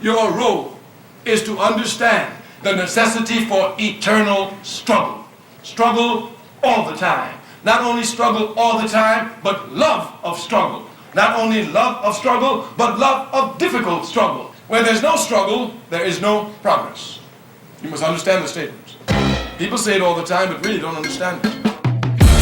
Your role is to understand the necessity for eternal struggle. Struggle all the time. Not only struggle all the time, but love of struggle. Not only love of struggle, but love of difficult struggle. Where there's no struggle, there is no progress. You must understand the statements. People say it all the time, but really don't understand it.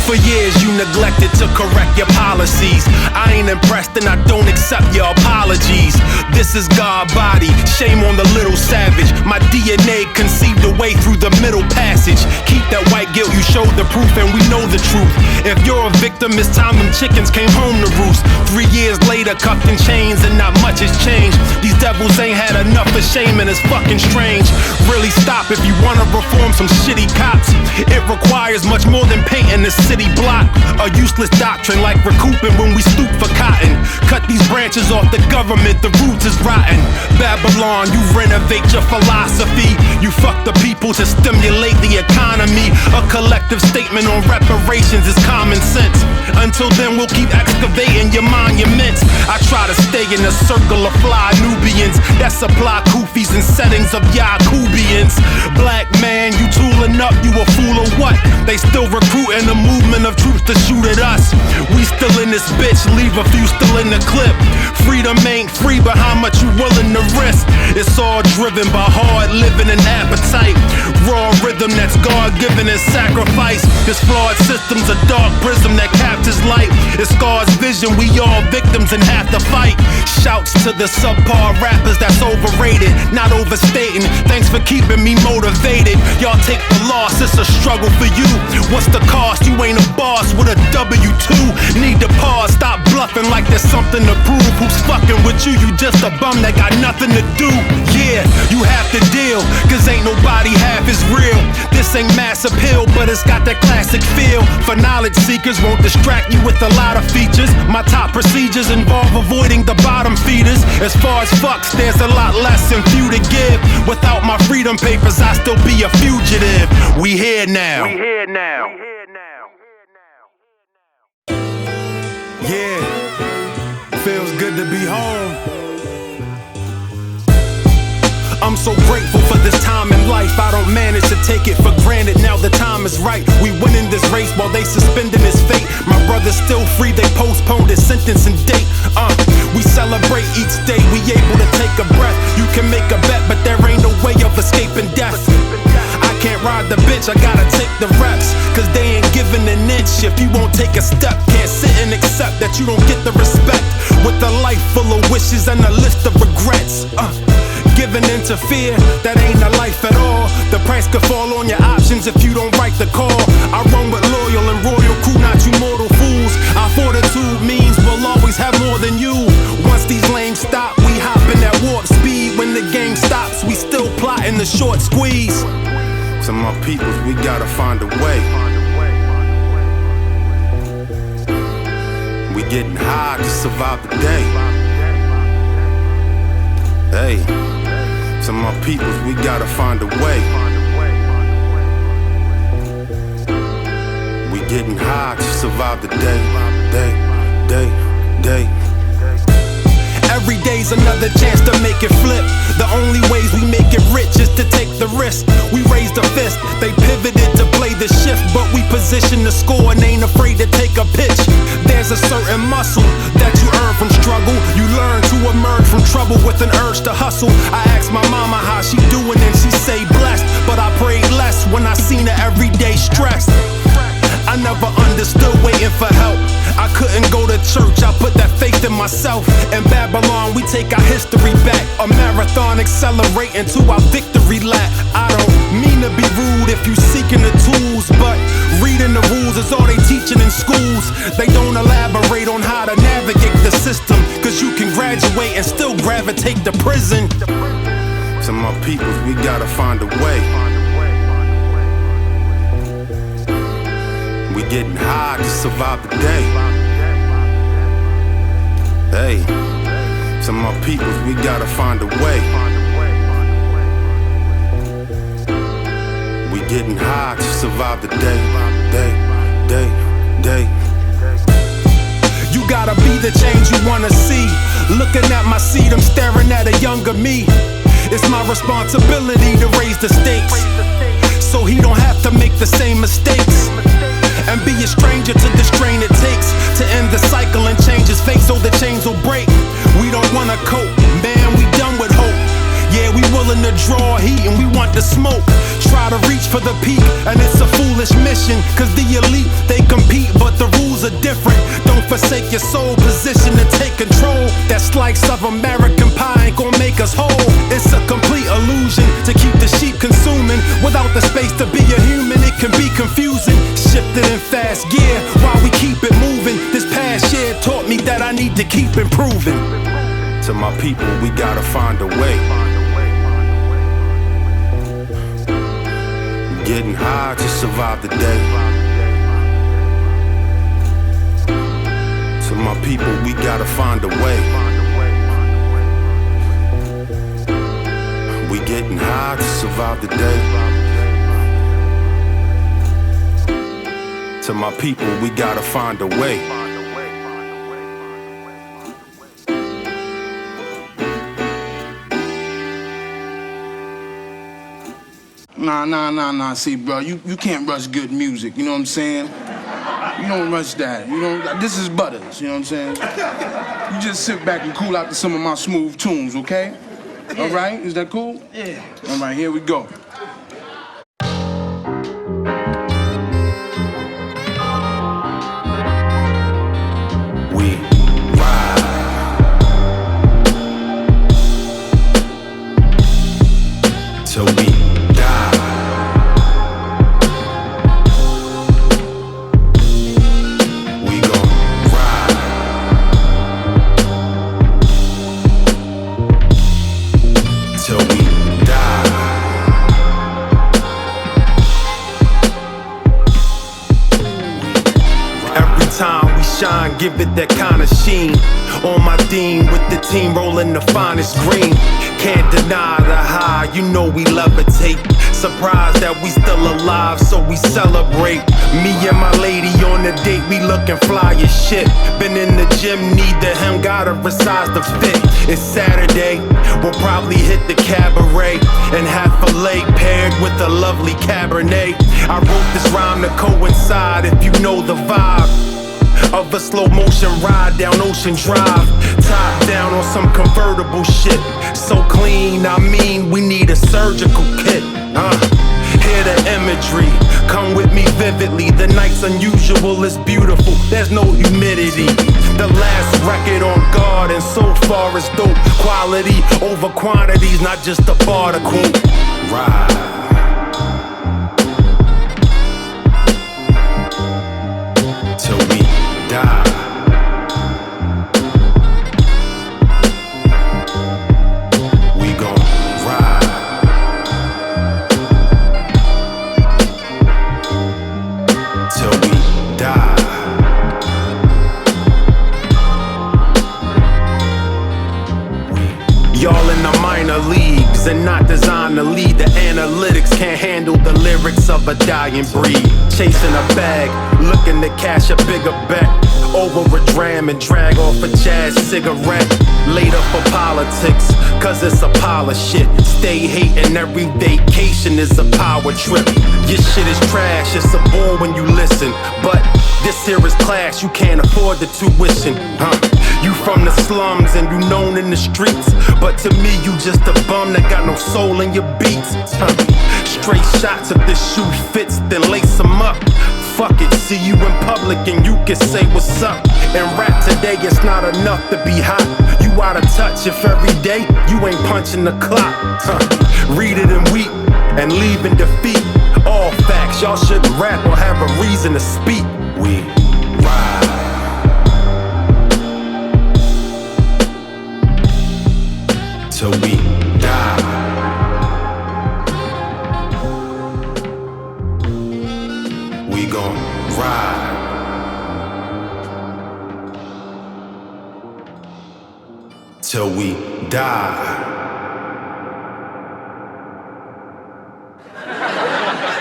For years you neglected to correct your policies. I ain't impressed and I don't accept your apologies. This is God body, shame on the little savage. My DNA conceived a way through the middle passage. Keep that white guilt, you showed the proof and we know the truth. If you're a victim, it's time them chickens came home to roost. 3 years later, cuffed in chains and not much has changed. These devils ain't had enough of shame and it's fucking strange. Really stop if you wanna reform some shitty cops. It requires much more than painting the city block. A useless doctrine like recouping when we stoop for cotton. Cut these branches off the government, the roots is rotten. Babylon, you renovate your philosophy. You fuck the people to stimulate the economy. A collective statement on reparations is common sense. Until then we'll keep excavating your monuments. I try to stay in a circle of fly Nubians that supply kufis and settings of Yakubians. Black man, you tooling up, you a fool or what? They still recruiting a movement of troops to shoot at us. We still in this bitch, leave a few still in the clip. Freedom ain't free, but how much you willing to risk? It's all driven by hard living and appetite. Raw rhythm that's God-given and sacrifice. This flawed system's a dark prism that captures light. It scars vision, we all victims and have to fight. Shouts to the subpar rappers that's overrated, not overstating. Thanks for keeping me motivated. Y'all take the loss, it's a struggle for you. What's the cost? You ain't a boss with a W2. Need to pause, stop bluffing like there's something to prove. Who's fucking with you? You just a bum that got nothing to do. Yeah, you have to deal, cause ain't nobody half as real. This ain't mass appeal, but it's got that classic feel. For knowledge seekers, won't distract you with a lot of features. My top procedures involve avoiding the bottom feeders. As far as fucks, there's a lot less and few to give. Without my freedom papers, I still be a fugitive. We here now. We here now. Yeah, feels good to be home. I'm so grateful for this time in life. I don't manage to take it for granted. Now the time is right. We winning this race while they suspending his fate. My brother's still free, they postponed his sentence and date. We celebrate each day, we able to take a breath. You can make a bet, but there ain't no way of escaping death. I can't ride the bitch, I gotta take the reps. Cause they ain't giving an inch if you won't take a step. Can't sit and accept that you don't get the respect. With a life full of wishes and a list of regrets. Giving into fear, that ain't a life at all. The price could fall on your options if you don't write the call. I run with loyal and royal crew, not you mortal fools. Our fortitude means we'll always have more than you. Once these lanes stop, we hop in that warp speed. When the game stops, we still plotting the short squeeze. To my peoples, we gotta find a way. We getting high to survive the day. Hey, to my peoples, we gotta find a way. We getting high to survive the day. Every day's another chance to make it flip. The only ways we make it rich is to take the risk. We raised a fist, they pivoted to play the shift, but we position the score and ain't afraid to take a pitch. There's a certain muscle that you earn from struggle. You learn to emerge from trouble with an urge to hustle. I asked my mama how she doing and she say blessed, but I prayed less when I seen her every day stressed. I never understood waiting for help. I couldn't go to church, I put that faith in myself. In Babylon, we take our history back. A marathon accelerating to our victory lap. I don't mean to be rude if you seeking the tools, but reading the rules is all they teaching in schools. They don't elaborate on how to navigate the system, cause you can graduate and still gravitate to prison. To my peoples, we gotta find a way. We getting high to survive the day. Hey, to my peoples, we gotta find a way. We getting high to survive the day. You gotta be the change you wanna see. Looking at my seed, I'm staring at a younger me. It's my responsibility to raise the stakes, so he don't have to make the same mistakes. And be a stranger to the strain it takes to end the cycle and change his fate so the chains will break. We don't wanna cope, man, we done with hope. Yeah, we willing to draw heat and we want the smoke. Try to reach for the peak and it's a foolish mission, cause the elite, they compete but the rules are different. Don't forsake your sole position to take control. That slice of American pie ain't gon' make us whole. It's a complete illusion to keep the sheep consuming. Without the space to be a human, it can be confusing. Shifted in fast gear while we keep it moving. This past year taught me that I need to keep improving. To my people, we gotta find a way. Getting high to survive the day. To my people, we gotta find a way. We getting high to survive the day. To my people, we gotta find a way. Nah. See, bro, you can't rush good music, you know what I'm saying? You don't rush that. You know, this is Butters, you know what I'm saying? You just sit back and cool out to some of my smooth tunes, okay? Yeah. All right, is that cool? Yeah. All right, here we go. We ride till we die. We gon' ride till we die. Every time we shine, give it that kind of sheen. On my theme with the team rolling the finest green. Can't deny the high, you know we levitate. Surprised that we still alive, so we celebrate. Me and my lady on the date, we looking fly as shit. Been in the gym, need the hem, gotta resize the fit. It's Saturday, we'll probably hit the cabaret and have filet paired with a lovely Cabernet. I wrote this rhyme to coincide, if you know the vibe of a slow motion ride down Ocean Drive. Top down on some convertible shit. So clean, I mean, we need a surgical kit. Hear the imagery, come with me vividly. The night's unusual, it's beautiful, there's no humidity. The last record on guard, and so far it's dope. Quality over quantities, not just a bar to quote. Ride till we die. We gon' ride till we die. Y'all in the minor leagues and not designed to lead. The analytics can't handle the lyrics of a dying breed. Chasing a bag, looking to cash a bigger bet. Over a dram and drag off a jazz cigarette. Later for politics, cause it's a pile of shit. Stay hating, every vacation is a power trip. Your shit is trash, it's a bore when you listen. But this here is class, you can't afford the tuition, You from the slums and you known in the streets, but to me you just a bum that got no soul in your beats, Straight shots, if this shoe fits, then lace them up. Fuck it, see you in public and you can say what's up. In rap today, it's not enough to be hot. You out of touch if every day you ain't punching the clock. Read it and weep and leave in defeat. All facts, y'all shouldn't rap or have a reason to speak. We ride till we die. We gon' ride till we die.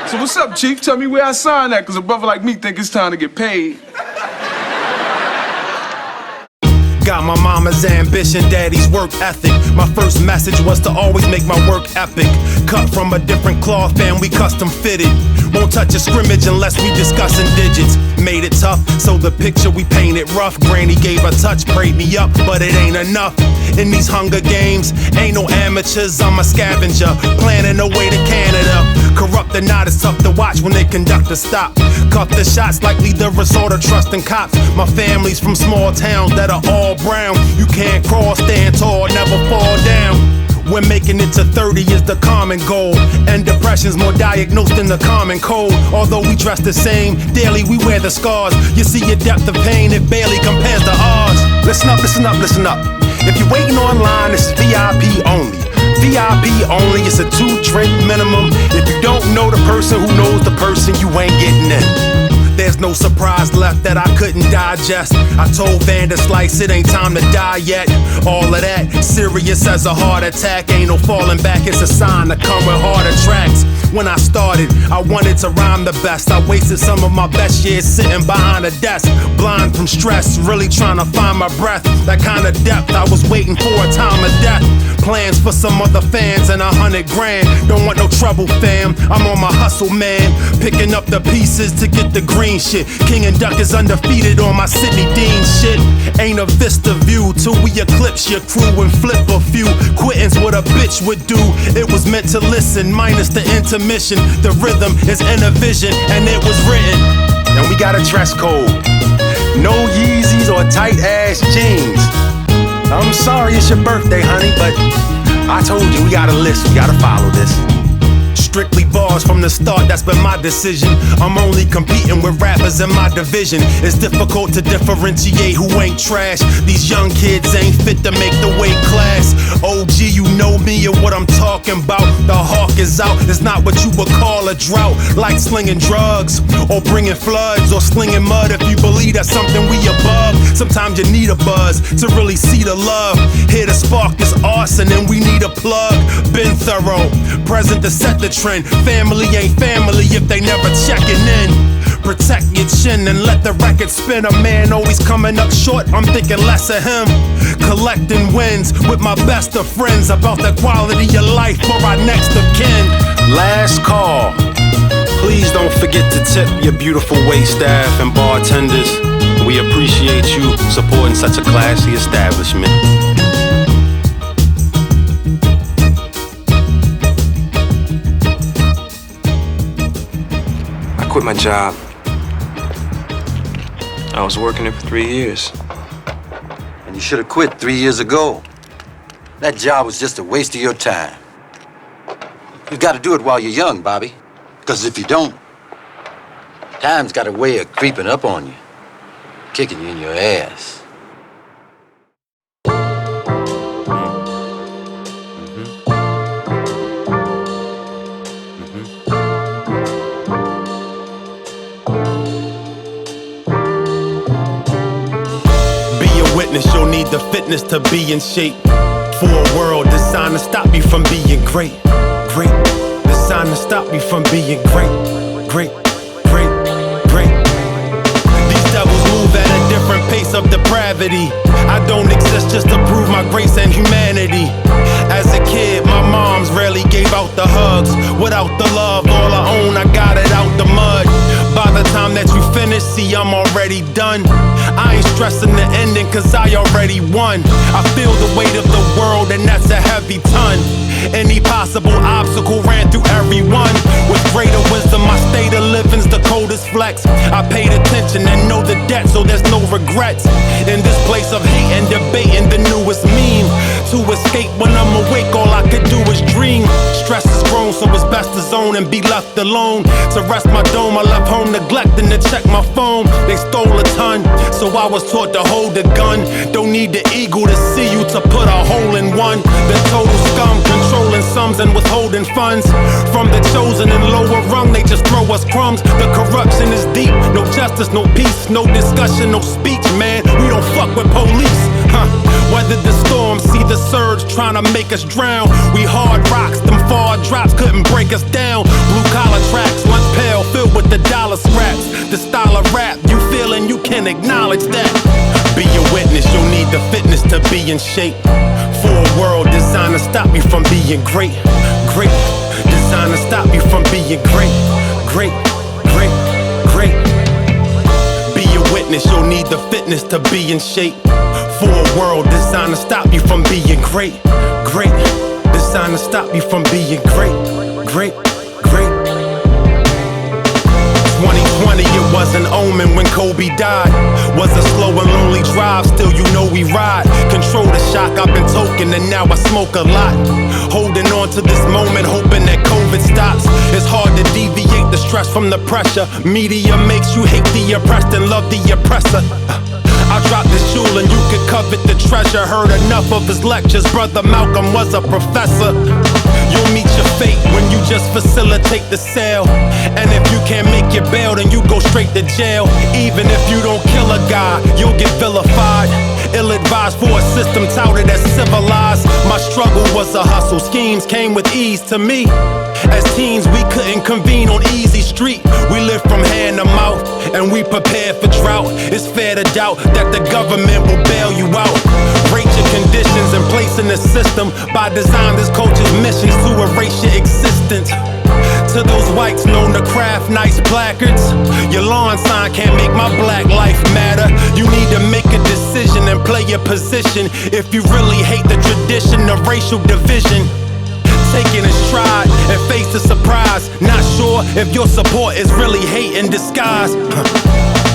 So what's up, Chief? Tell me where I sign at, cause a brother like me think it's time to get paid. Got my mama's ambition, daddy's work ethic. My first message was to always make my work epic. Cut from a different cloth and we custom fitted. Won't touch a scrimmage unless we discussing digits. Made it tough, so the picture we painted rough. Granny gave a touch, prayed me up, but it ain't enough. In these Hunger Games, ain't no amateurs, I'm a scavenger. Planning a way to Canada. Corrupt or not, it's tough to watch when they conduct a stop. Cuff the shots likely the result of trusting cops. My family's from small towns that are all brown. You can't crawl, stand tall, never fall down. When making it to 30 is the common goal, and depression's more diagnosed than the common cold. Although we dress the same, daily we wear the scars. You see your depth of pain, it barely compares to ours. Listen up, listen up, listen up. If you're waiting online, it's VIP only. VIP only, it's a 2-drink minimum. If you don't know the person who knows the person, you ain't getting in. There's no surprise left that I couldn't digest. I told Vanderslice it ain't time to die yet. All of that, serious as a heart attack. Ain't no falling back, it's a sign to come with harder tracks. When I started, I wanted to rhyme the best. I wasted some of my best years sitting behind a desk. Blind from stress, really trying to find my breath. That kind of depth, I was waiting for a time of death. Plans for some other fans and 100 grand. Don't want no trouble, fam. I'm on my hustle, man. Picking up the pieces to get the green shit. King and Duck is undefeated on my Sidney Dean shit. Ain't a vista view till we eclipse your crew and flip a few. Quitting's what a bitch would do. It was meant to listen, minus the intermission. The rhythm is in a vision, and it was written. And we got a dress code. No Yeezys or tight ass jeans. I'm sorry it's your birthday, honey, but I told you we got a list, we gotta follow this. Strictly bars from the start, that's been my decision. I'm only competing with rappers in my division. It's difficult to differentiate who ain't trash. These young kids ain't fit to make the weight class. OG, you know me and what I'm talking about. The hawk is out, it's not what you would call a drought. Like slinging drugs, or bringing floods, or slinging mud. If you believe that's something we above. Sometimes you need a buzz to really see the love. Here to spark this arson and we need a plug. Been thorough, present to set the trend. Family ain't family if they never checking in. Protect your chin and let the record spin. A man always coming up short, I'm thinking less of him. Collecting wins with my best of friends. About the quality of life for our next of kin. Last call. Please don't forget to tip your beautiful wait staff and bartenders. We appreciate you supporting such a classy establishment. I quit my job. I was working it for 3 years. And you should have quit 3 years ago. That job was just a waste of your time. You got to do it while you're young, Bobby. Because if you don't, time's got a way of creeping up on you, kicking you in your ass. You'll need the fitness to be in shape for a world designed to stop you from being great. Great, designed to stop you from being great. Great, great, great. These devils move at a different pace of depravity. I don't exist just to prove my grace and humanity. As a kid, my moms rarely gave out the hugs. Without the love, all I own, I got it out the mud. By the time that you finish, see I'm already done. I ain't stressing the ending cause I already won. I feel the weight of the world and that's a heavy ton. Any possible obstacle ran through everyone. With greater wisdom, my state of living's the coldest flex. I paid attention and know the debt, so there's no regrets. In this place of hate and debating the newest meme. To escape when I'm awake, all I could do is dream. Stress is grown, so it's best to zone and be left alone. To rest my dome, I left home neglecting to check my phone. They stole a ton, so I was taught to hold the gun. Don't need the eagle to see you to put a hole in one. The total scum, controlling sums and withholding funds. From the chosen and lower rung, they just throw us crumbs. The corruption is deep, no justice, no peace, no discussion, no speech, man. We don't fuck with police, huh? Weather the storm, see the surge trying to make us drown. We hard rocks, them far drops couldn't break us down. Blue collar tracks, lunch pail filled with the dollar scraps. The style of rap you feel and you can acknowledge that. Be a witness, you'll need the fitness to be in shape. For a world designed to stop you from being great. Great, designed to stop you from being great. Great, great, great. Be a witness, you'll need the fitness to be in shape. For a world designed to stop you from being great. Great, designed to stop you from being great. Great, great. 2020, it was an omen when Kobe died. Was a slow and lonely drive, still you know we ride. Control the shock, I've been token and now I smoke a lot. Holding on to this moment, hoping that COVID stops. It's hard to deviate the stress from the pressure. Media makes you hate the oppressed and love the oppressor. I dropped this jewel and you could covet the treasure. Heard enough of his lectures, Brother Malcolm was a professor. You'll meet your fate when you just facilitate the sale. And if you can't make your bail, then you go straight to jail. Even if you don't kill a guy, you'll get vilified. Ill-advised for a system touted as civilized. My struggle was a hustle, schemes came with ease to me. As teens, we couldn't convene on easy street. We lived from hand to mouth, and we prepared for drought. It's fair to doubt that the government will bail you out. Rate your conditions and place in the system. By design, this culture's mission's to erase your existence. To those whites known to craft nice placards, your lawn sign can't make my black life matter. You need to make a decision and play your position if you really hate the tradition of racial division. Taking a stride and face the surprise. Not sure if your support is really hate in disguise.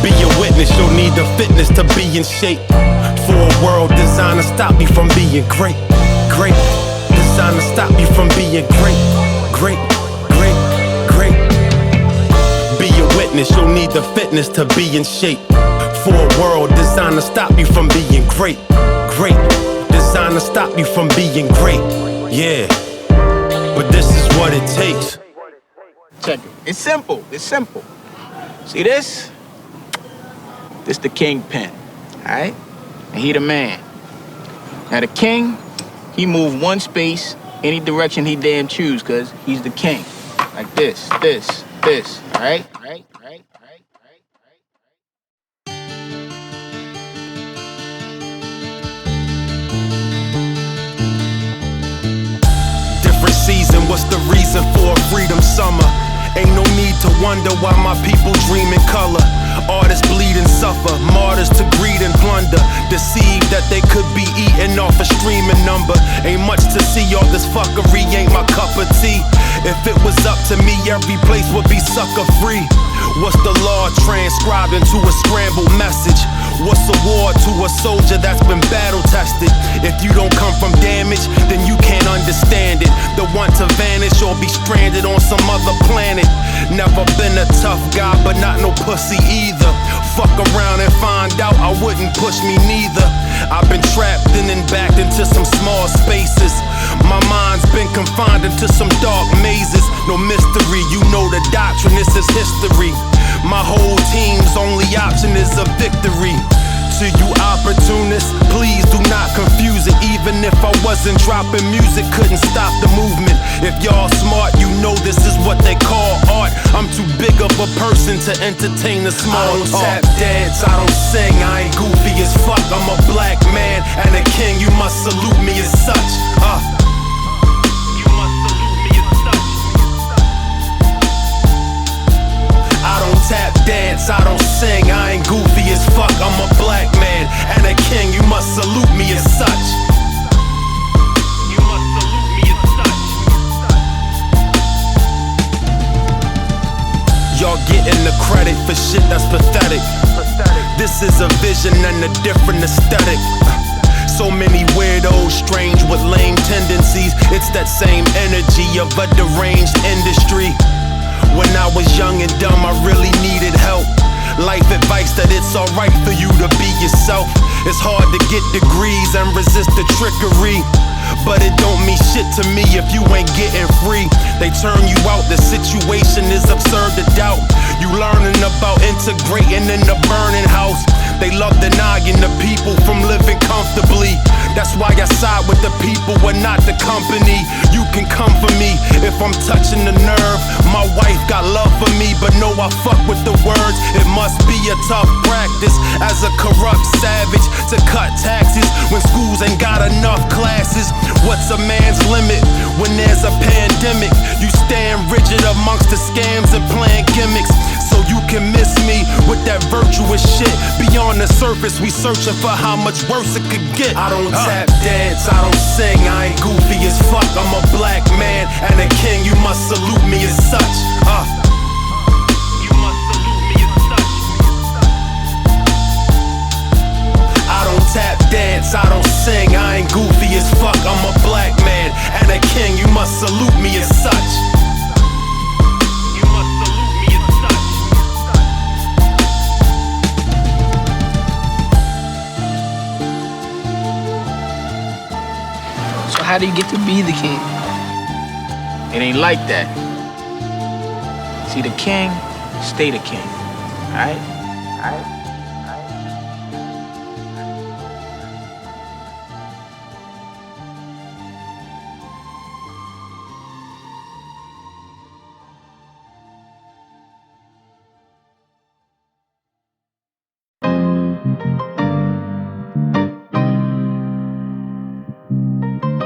Be a witness, you'll need the fitness to be in shape. For a world designed to stop you from being great. Great, designed to stop you from being great. Great, great, great. Be a witness, you'll need the fitness to be in shape. For a world designed to stop you from being great. Great, designed to stop you from being great. Yeah. But this is what it takes. Check it. It's simple. It's simple. See this? This the kingpin, all right? And he the man. Now the king, he move one space any direction he damn choose, cause he's the king. Like this, all right? Right? Season, what's the reason for a freedom summer? Ain't no need to wonder why my people dream in color. Artists bleed and suffer, martyrs to greed and plunder. Deceived that they could be eating off a streaming number. Ain't much to see, all this fuckery ain't my cup of tea. If it was up to me, every place would be sucker free. What's the law transcribed into a scrambled message? What's a war to a soldier that's been battle tested? If you don't come from damage, then you can't understand it. The want to vanish or be stranded on some other planet. Never been a tough guy, but not no pussy either. Fuck around and find out I wouldn't push me neither. I've been trapped in and backed into some small spaces. My mind's been confined into some dark mazes. No mystery, you know the doctrine, this is history. My whole team's only option is a victory. To you opportunists, please do not confuse it. Even if I wasn't dropping music, couldn't stop the movement. If y'all smart, you know this is what they call art. I'm too big of a person to entertain the small talk. I don't tap dance, I don't sing, I ain't goofy as fuck. I'm a black man and a king, you must salute me as such. I don't tap dance, I don't sing, I ain't goofy as fuck. I'm a black man and a king, you must salute me as such. You must salute me as such. Y'all getting the credit for shit that's pathetic. This is a vision and a different aesthetic. So many weirdos, strange with lame tendencies. It's that same energy of a deranged industry. When I was young and dumb, I really needed help. Life advice that it's alright for you to be yourself. It's hard to get degrees and resist the trickery, but it don't mean shit to me if you ain't getting free. They turn you out, the situation is absurd to doubt. You learning about integrating in the burning house. They love denying the people from living comfortably. That's why I side with the people and not the company. You can come for me If I'm touching the nerve, my wife got love for me, but no, I fuck with the words. It must be a tough practice as a corrupt savage to cut taxes when schools ain't got enough classes. What's a man's limit when there's a pandemic? You stand rigid amongst the scams and playing gimmicks, so you can miss me with that virtuous shit. Beyond the surface, we searching for how much worse it could get. I don't tap dance, I don't sing, I ain't goofy as fuck. I'm a black man and a king, you must salute me as such. You must salute me as such. I don't tap dance, I don't sing, I ain't goofy as fuck. I'm a black man and a king, you must salute me as such. How do you get to be the king? It ain't like that. See, the king, stay the king. Alright? Alright?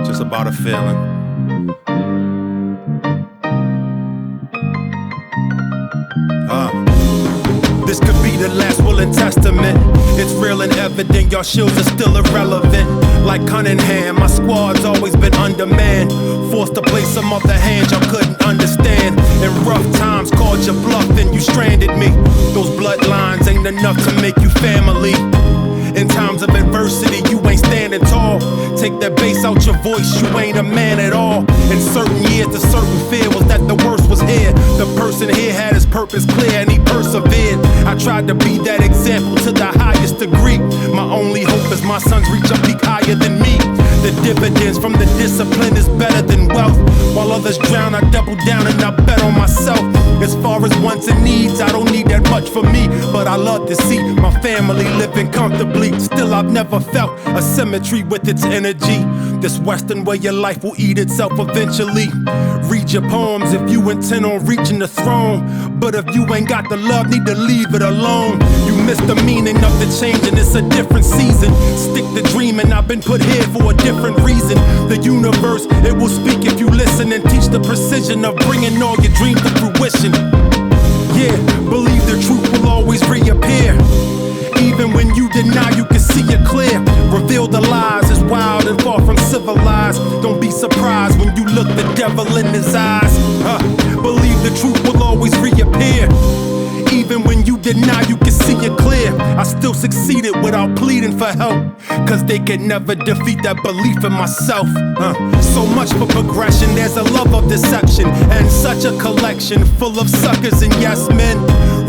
Just about a feeling. This could be the last will and testament. It's real and evident, y'all shields are still irrelevant. Like Cunningham, my squad's always been undermanned. Forced to play some other hand y'all couldn't understand. In rough times, called your bluff and you stranded me. Those bloodlines ain't enough to make you family. In times of adversity, you ain't standing tall. Take that bass out your voice, you ain't a man at all. In certain years, the certain fear was that the worst was here. The person here had his purpose clear and he persevered. I tried to be that example to the highest degree. My only hope is my sons reach a peak higher than me. The dividends from the discipline is better than wealth. While others drown, I double down and I bet on myself. As far as wants and needs, I don't need that much for me, but I love to see my family living comfortably. Still, I've never felt a symmetry with its energy. This Western way of life will eat itself eventually. Read your poems if you intend on reaching the throne, but if you ain't got the love, need to leave it alone. You miss the meaning of the change and it's a different season. Stick to dreaming, I've been put here for a different reason. The universe, it will speak if you listen and teach the precision of bringing all your dreams to fruition. Yeah, believe the truth will always reappear. Even when you deny, you can see it clear. Reveal the lies, is wild and far from civilized. Don't be surprised when you look the devil in his eyes. Believe the truth will always reappear. Even when you deny, you can see it clear. I still succeeded without pleading for help, cause they could never defeat that belief in myself. So much for progression, there's a love of deception, and such a collection full of suckers and yes men.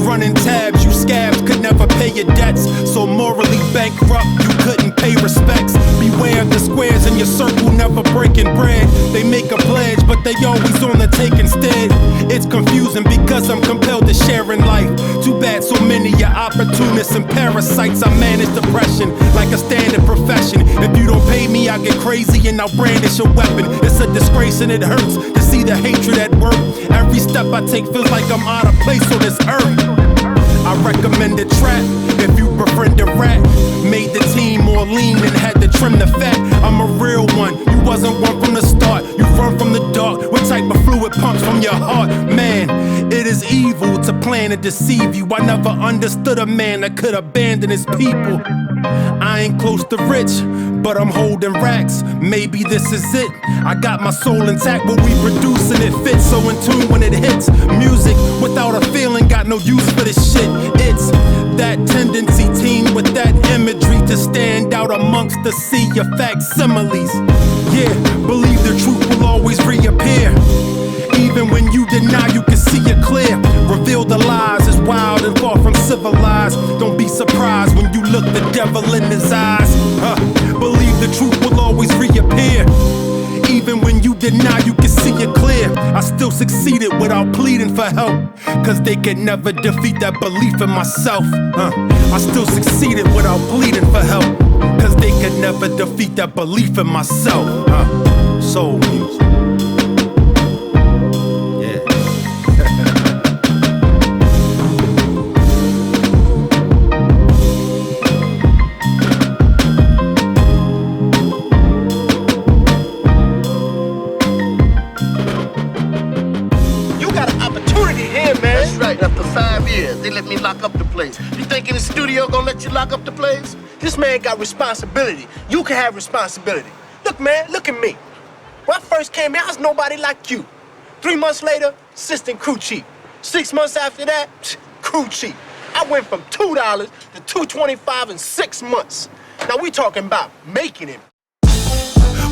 Running tabs, you scabs could never pay your debts. So morally bankrupt, you couldn't pay respects. Beware of the squares in your circle, never breaking bread. They make a pledge, but they always on the take instead. It's confusing because I'm compelled to share in life. Too bad so many are opportunists and parasites. I manage depression like a standard profession. If you don't pay me, I get crazy and I'll brandish a weapon. It's a disgrace and it hurts to see the hatred at work. Every step I take feels like I'm out of place on this earth. I recommend a trap if you befriend a rat. Made the team more lean and had to trim the fat. I'm a real one, you wasn't one from the start. You run from the dark, what type of fluid pumps from your heart? Man, it is evil to plan and deceive you. I never understood a man that could abandon his people. I ain't close to rich, but I'm holding racks. Maybe this is it. I got my soul intact, but we produce and it fits. So in tune when it hits. Music without a feeling, got no use for this shit. It's that tendency team with that imagery to stand out amongst the sea of facsimiles. Yeah, believe the truth will always reappear. Even when you deny, you can see it clear. Reveal the lies, is wild and far from civilized. Don't be surprised when you look the devil in his eyes. Believe the truth will always reappear. Even when you deny, you can see it clear. I still succeeded without pleading for help, cause they could never defeat that belief in myself. I still succeeded without pleading for help, cause they could never defeat that belief in myself. Soul music. years. They let me lock up the place. You think in the studio gonna let you lock up the place? This man got responsibility. You can have responsibility. Look, man, look at me. When I first came here, I was nobody like you. 3 months later, assistant crew chief. 6 months after that, crew chief. I went from $2 to $2.25 in 6 months. Now we talking about making it.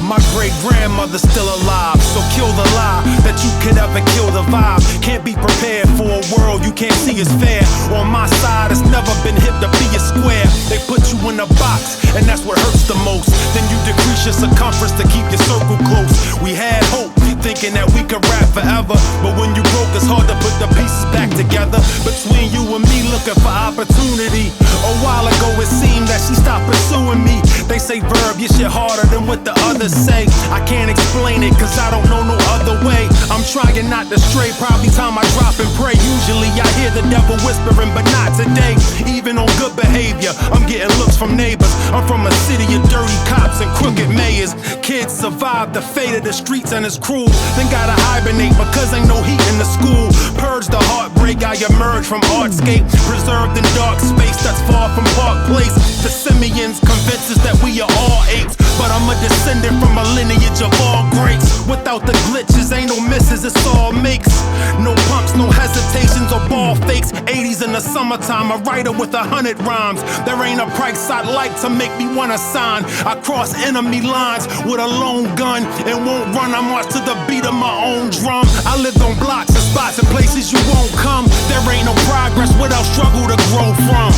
My great-grandmother's still alive, so kill the lie that you could ever kill the vibe. Can't be prepared for a world you can't see as fair. On my side, it's never been hip to be a square. They put you in a box, and that's what hurts the most. Then you decrease your circumference to keep your circle close. We had hope, thinking that we could rap forever, but when you broke, it's hard to put the pieces back together. Between you and me, looking for opportunity. A while ago, it seemed that she stopped pursuing me. They say Verb, your shit harder than what the others say. I can't explain it, cause I don't know no other way. I'm trying not to stray, probably time I drop and pray. Usually I hear the devil whispering, but not today. Even on good behavior, I'm getting looks from neighbors. I'm from a city of dirty cops and crooked mayors. Kids survive the fate of the streets and it's cruel. Then gotta hibernate because ain't no heat in the school. Purge the heartbreak, I emerge from artscape. Preserved in dark space that's far from Park Place. The simians convince us that we are all apes, but I'm a descendant from a lineage of all greats. Without the glitches, ain't no misses, it's all makes. No pumps, no hesitations or ball fakes. 80s in the summertime, a writer with 100 rhymes. There ain't a price I'd like to make me wanna sign. I cross enemy lines with a lone gun and won't run. I march to the beat of my own drum. I lived on blocks and spots and places you won't come. There ain't no progress without struggle to grow from.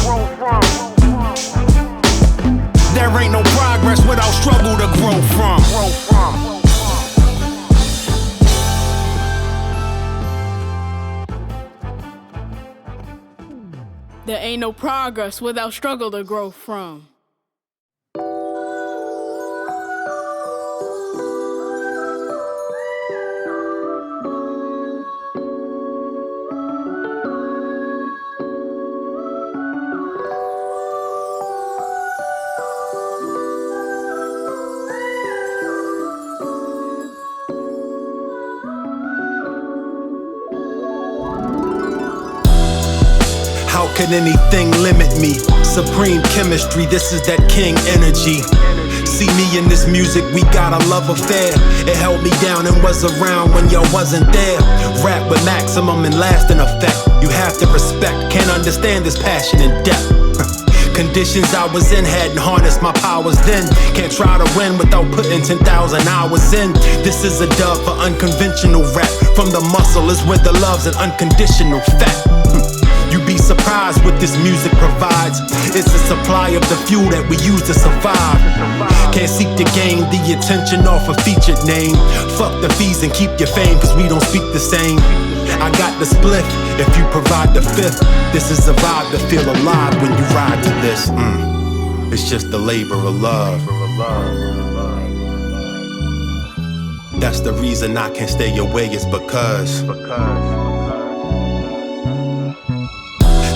There ain't no progress without struggle to grow from. There ain't no progress without struggle to grow from. How can anything limit me? Supreme chemistry, this is that king energy. See me in this music, we got a love affair. It held me down and was around when y'all wasn't there. Rap with maximum and lasting effect. You have to respect, can't understand this passion and depth. Conditions I was in hadn't harnessed my powers then. Can't try to win without putting 10,000 hours in. This is a dub for unconventional rap. From the muscle is where the love's an unconditional fact. You'd be surprised what this music provides. It's a supply of the fuel that we use to survive. Can't seek to gain the attention off a featured name. Fuck the fees and keep your fame, cause we don't speak the same. I got the spliff, if you provide the fifth. This is a vibe to feel alive when you ride to this. It's just the labor of love. That's the reason I can't stay away, is because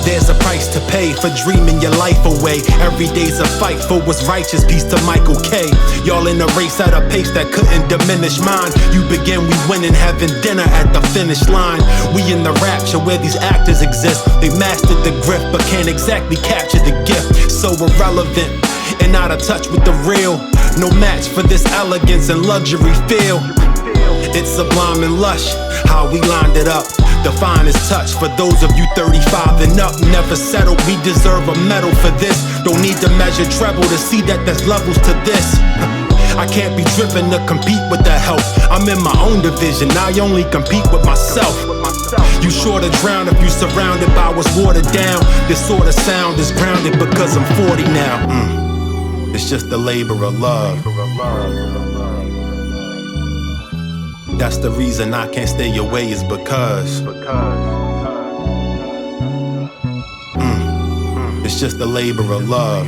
there's a price to pay for dreaming your life away. Every day's a fight for what's righteous. Peace to Michael K. Y'all in a race at a pace that couldn't diminish mine. You begin, we winning, having dinner at the finish line. We in the rapture where these actors exist. They mastered the grip but can't exactly capture the gift. So irrelevant and out of touch with the real. No match for this elegance and luxury feel. It's sublime and lush, how we lined it up. The finest touch for those of you 35 and up. Never settled, we deserve a medal for this. Don't need to measure treble to see that there's levels to this. I can't be driven to compete with the help. I'm in my own division, I only compete with myself. You sure to drown if you surrounded by what's watered down. This sort of sound is grounded because I'm 40 now. It's just the labor of love. That's the reason I can't stay away, is because it's just the labor of love.